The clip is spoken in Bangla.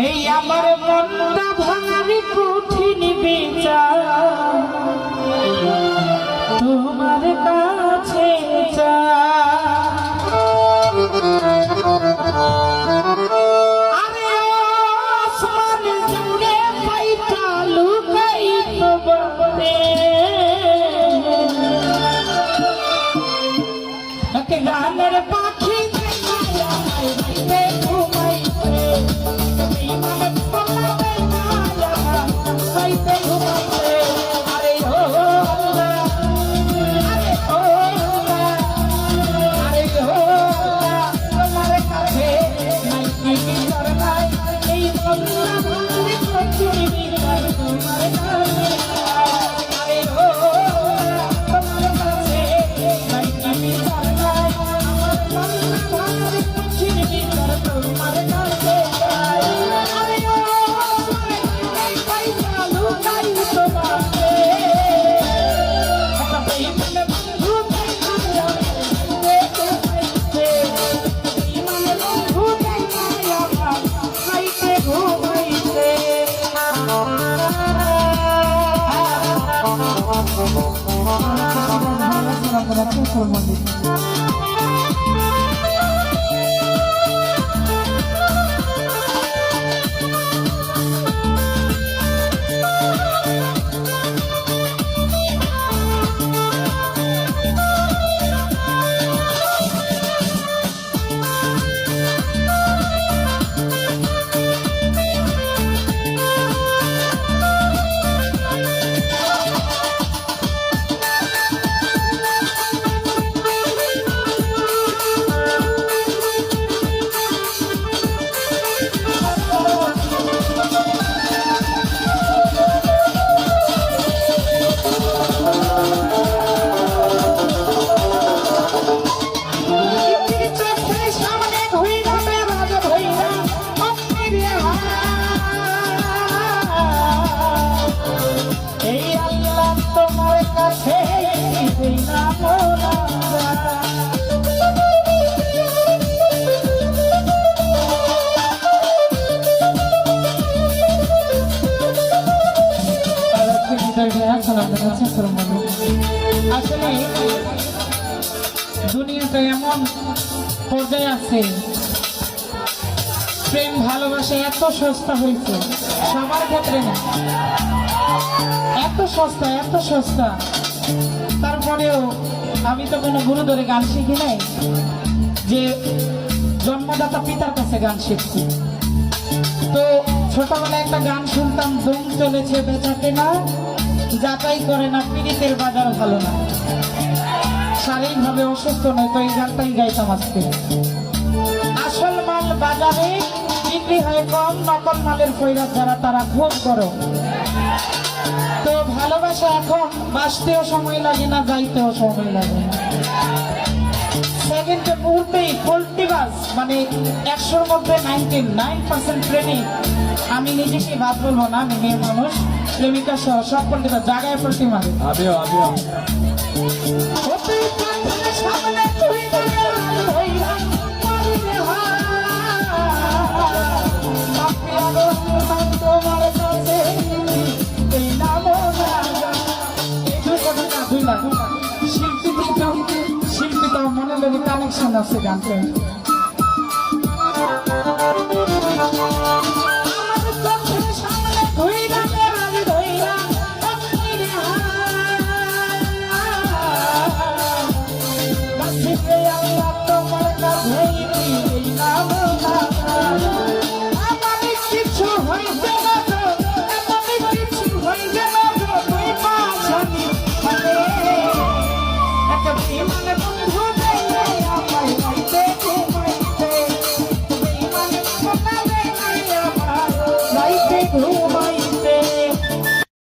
এই আমার মনটা ভাঙার কঠিন বিচার তোমার কাছে গানের পাখি আসলে দুনিয়াতে এমন পর্যায়ে আছে, প্রেম ভালোবাসা এত সস্তা হয়েছে, সবার ক্ষেত্রে না, এত সস্তা। তারপরেও আমি তো কোনো গুরু ধরে গান শিখি নাই, যে জন্মদাতা পিতার কাছে গান শিখছি। তো ছোটবেলায় একটা গান শুনতাম, দম চলেছে বেচাতে না, যাচাই করে না পীড়িতের বাজার ভালো না। শারীরিকভাবে অসুস্থ নয়, তো এই গানটাই গাইতাম আজকে। আসল মাল বাজারে বিক্রি হয় কম, নকল মালের ফৈরাত যারা তারা খুব গরম। তো ভালোবাসা এখন বাঁচতেও সময় লাগে না, যাইতেও সময় লাগে না, সেকেন্ডের মুহূর্তেই পোল্টিবাস, মানে 100-র মধ্যে 99% প্রেমিক। আমি নিজেকে বাদ বলবো না, আমি মেয়ে মানুষ, প্রেমিকা সহ সব পোল্টিবাস জায়গায় পোল্টি মারে। শিল্পী তো মনে লোক কানেকশন আছে গানটা।